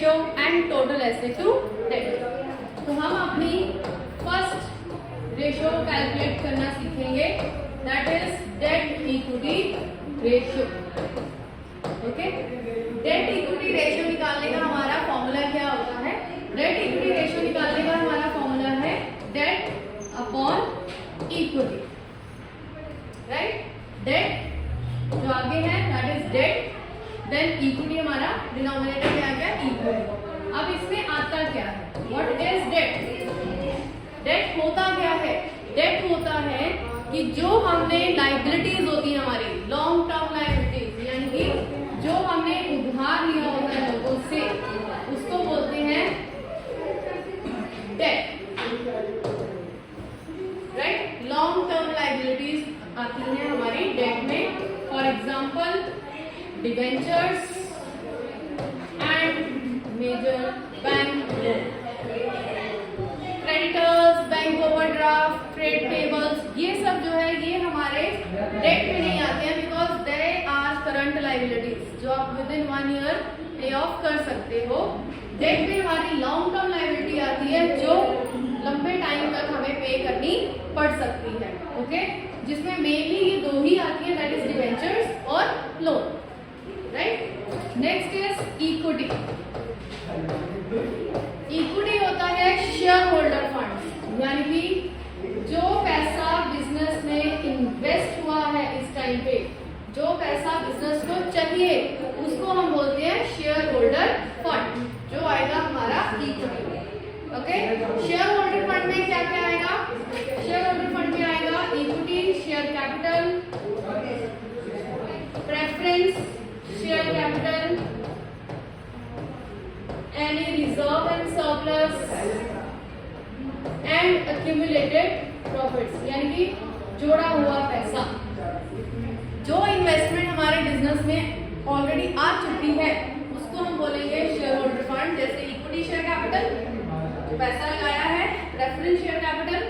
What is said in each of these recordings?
Ratio and total asset to debt. तो हम अपनी फर्स्ट रेशियो कैलकुलेट करना सीखेंगे, that is debt equity ratio. Okay, debt equity ratio निकालने का हमारा फॉर्मूला क्या होता है? डेट इक्विटी रेशियो निकालने का हमारा फॉर्मूला है debt upon equity, right? Debt जो आगे है that is debt, then equity हमारा डिनोमिनेटर में आ गया इक्विटी। अब इसमें आता क्या है? What is date? डेट होता क्या है? डेट होता है कि जो हमने लाइबिलिटीज होती है हमारी, लॉन्ग टर्म लाइबिलिटीज, यानी कि जो हमने उधार लिया होता है लोगों से, उसको बोलते हैं debt, right? Long term liabilities आती हैं हमारी डेट में। For example debentures and major bank loan, creditors, bank overdraft, trade payables, ये सब जो है ये हमारे डेट में नहीं आते हैं, because they are current liabilities जो आप within 1 year pay off कर सकते हो। डेट में हमारी लॉन्ग टर्म लाइबिलिटी आती है जो लंबे टाइम तक हमें पे करनी पड़ सकती है, ओके? जिसमें मेनली ये दो ही आती है, दैट इज डिबेंचर्स और loan, right? Next is equity. Equity होता है शेयर होल्डर फंड, यानी कि जो पैसा बिजनेस में इन्वेस्ट हुआ है इस टाइम पे, जो पैसा बिजनेस को चाहिए, उसको हम बोलते हैं शेयर होल्डर फंड, जो आएगा हमारा equity. Okay, share holder fund में क्या क्या आएगा? शेयर होल्डर फंड में आएगा equity, share capital, preference share capital, any reserve and surplus and accumulated profits, यानी कि जोड़ा हुआ पैसा। जो इन्वेस्टमेंट हमारे बिजनेस में ऑलरेडी आ चुकी है उसको हम बोलेंगे शेयर होल्डर फंड, जैसे इक्विटी शेयर कैपिटल जो पैसा लगाया है, preference share capital,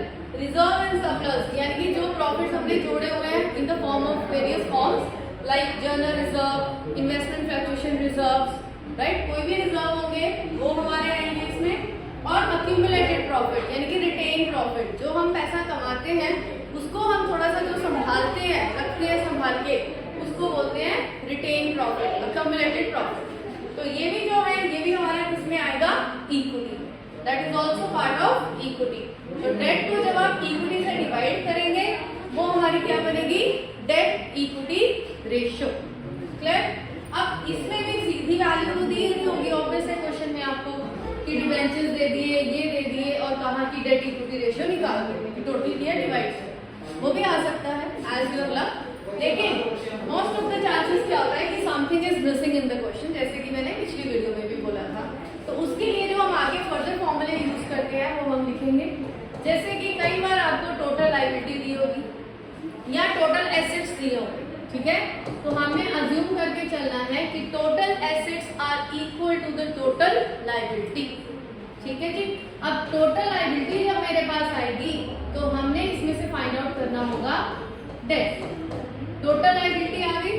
reserve and surplus, यानी कि जो प्रॉफिट्स हमने जोड़े हुए हैं in the form of various forms like journal reserve, investment fluctuation reserves, right? कोई भी रिजर्व होंगे वो हमारे आएंगे इसमें। और अक्यूमुलेटेड प्रॉफिट यानी कि रिटेन प्रॉफिट, जो हम पैसा कमाते हैं उसको हम थोड़ा सा जो संभालते हैं, रखते हैं संभाल के, उसको बोलते हैं रिटेन प्रॉफिट, अक्यूमुलेटेड प्रॉफिट। तो ये भी जो है ये भी हमारे इसमें आएगा equity, that is also part of equity. तो डेट को जब आप इक्विटी से डिवाइड करेंगे वो हमारी क्या बनेगी? Date equity ratio. क्लियर? अब इसमें भी सीधी वैल्यू तो दी नहीं होगी ऑब्वियस है क्वेश्चन में आपको, कि डिबेंचर्स दे दिए, ये दे दिए और कहा कि डेट इक्विटी रेशियो निकाल दो, टोटल दिया डिवाइड से, वो भी आ सकता है एज योर लक। लेकिन मोस्ट ऑफ द चांसेस क्या होता है कि something is missing in the question, जैसे कि मैंने पिछली वीडियो में भी बोला था। तो उसके लिए जो हम आगे फर्दर फॉर्मूले यूज करते हैं वो हम लिखेंगे। जैसे कि कई बार आपको टोटल लायबिलिटी दी होगी या टोटल एसेट्स दिए होंगे, ठीक है? तो हमें अज्यूम करके चलना है कि total assets are equal to the total liability, ठीक है जी? अब टोटल लायबिलिटी जब मेरे पास आएगी तो हमने इसमें से फाइंड आउट करना होगा डेट। टोटल लायबिलिटी आ गई,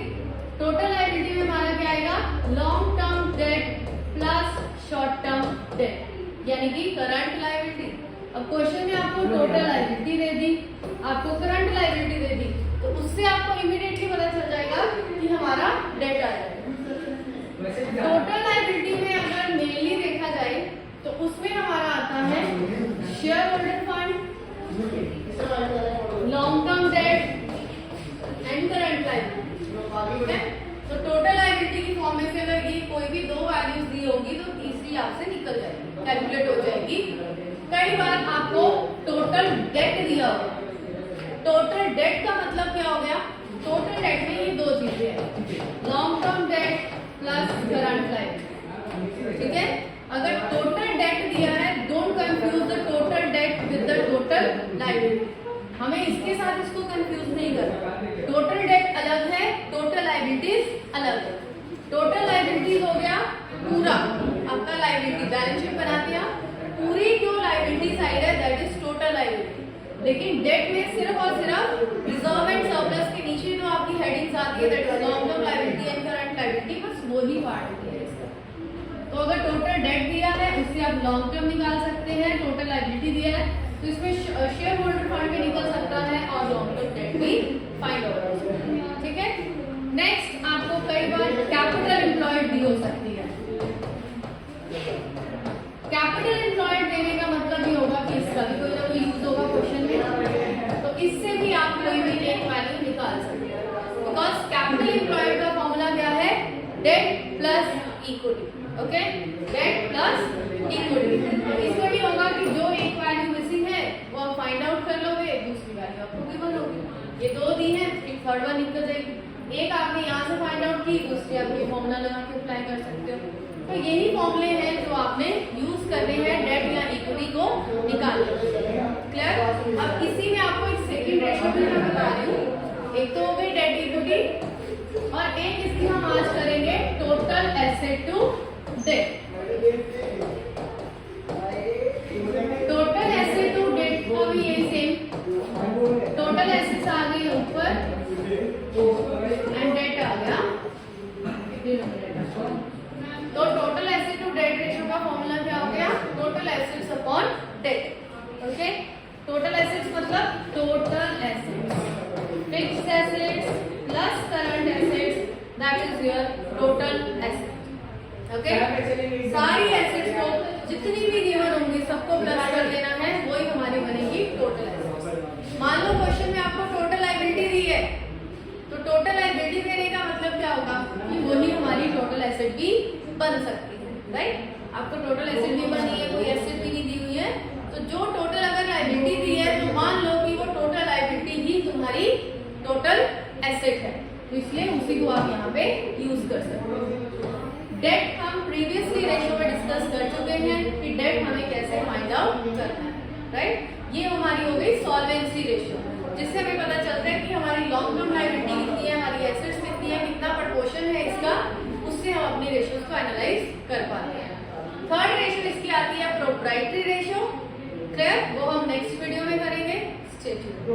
टोटल लायबिलिटी में हमारा क्या आएगा? Long term debt plus short term debt, यानी कि करंट लायबिलिटी। अब क्वेश्चन में आपको टोटल लायबिलिटी दे दी, आपको करंट लायबिलिटी दे दी, तो उससे आपको इमीडिएटली पता चल जाएगा कि हमारा डेट आ जाएगा। टोटल लायबिलिटी में अगर मेनली देखा जाए तो उसमें हमारा आता है share holder fund, long term debt and current liability, ठीक है? तो टोटल लायबिलिटी की फॉर्म में से अगर ये कोई भी दो वैल्यूज दी होगी तो तीसरी आपसे निकल जाएगी, कैलकुलेट हो जाएगी। कई बार आपको टोटल डेट दिया होगा, टोटल डेट का मतलब क्या हो गया? टोटल डेट में ये दो चीजें हैं, long term debt plus current liability, ठीक है? अगर टोटल डेट दिया है, don't confuse the total date with the total liability, हमें इसके साथ इसको कंफ्यूज नहीं करना। टोटल डेट अलग है, टोटल लायबिलिटीज अलग है। टोटल लायबिलिटीज हो गया पूरा आपका लायबिलिटी, बैलेंस शीट बना दिया, पूरी जो लायबिलिटी साइड है दैट इज टोटल लायबिलिटी। लेकिन डेट में सिर्फ और सिर्फ रिजर्व एंड सरप्लस के नीचे जो आपकी हेडिंग्स आती है, that is long term liability and current liability, बस वो ही पार्ट है इसका। तो अगर टोटल डेट आप लॉन्ग टर्म निकाल सकते हैं, टोटल लायबिलिटी दिया है तो इसमें शेयर होल्डर फंड भी निकल सकता है और लॉन्ग टर्म डेट भी फाइंड आउट हो सकता है। ठीक है, नेक्स्ट आपको कई बार कैपिटल एम्प्लॉयड दी हो सकती है। कैपिटल एम्प्लॉयड देने का मतलब ये होगा कि इसका भी कोई ना कोई यूज होगा क्वेश्चन में, तो इससे भी आप कोई भी एक वैल्यू निकाल सकते हैं। बिकॉज कैपिटल एम्प्लॉयड का फॉर्मूला क्या है, debt plus equity. Okay, debt plus equity. इसमें भी होगा कि जो एक वैल्यू मिसिंग है वो आप फाइंड आउट कर लोगे, दूसरी वैल्यू आपको गिवन होगी। ये दो दी है, एक थर्ड वन निकल जाएगी। एक आपने यहाँ से फाइंड आउट की, दूसरी आप ये फॉर्मूला लगा के अप्लाई कर सकते हो। तो यही फॉर्मूले हैं जो आपने यूज करने हैं डेट या इक्विटी को निकालने। क्लियर? अब इसी में आपको एक सेकंड रेशियो भी मैं बता रही हूँ। एक तो हो गई डेट इक्विटी और एक इसकी हम आज करेंगे total asset to debt. Total asset to debt को भी यही सेम, टोटल एसेट्स आ गई ऊपर एंड डेट आ गया। तो total asset to debt ratio का फॉर्मूला क्या हो गया, total assets upon debt. Okay, total assets मतलब total assets, fixed assets plus current assets, that is your total asset. Okay, सारी एसेट्स को जितनी भी गिवन होंगी सबको प्लस कर देना है, वही हमारी बनेगी टोटल एसेट्स। मान लो क्वेश्चन में आपको टोटल लायबिलिटी दी है, तो टोटल लायबिलिटी देने का मतलब क्या होगा कि वही हमारी टोटल एसेट भी बन सकती है। राइट, आपको टोटल एसेट भी बनी है, कोई एसेट भी नहीं दी हुई है, तो जो टोटल अगर लायबिलिटी दी है तो मान लो कि वो टोटल लायबिलिटी ही तुम्हारी टोटल एसेट है, तो इसलिए उसी को आप यहाँ पे यूज कर सकते हो। डेट हम प्रीवियसली रेशियो में डिस्कस कर चुके हैं कि डेट हमें कैसे फाइंड आउट करना है। राइट, ये हमारी हो गई सॉल्वेंसी रेशियो, जिससे हमें पता चलता है कि हमारी लॉन्ग टर्म लायबिलिटी कितनी है, हमारी एसेट्स कितनी है, कितना प्रपोर्शन है इसका, उससे हम अपनी रेशियोज को एनालाइज कर पाते हैं। थर्ड रेशियो इसकी आती है प्रोप्राइटरी रेशियो। क्लियर? वो हम नेक्स्ट वीडियो में करेंगे। Stay tuned.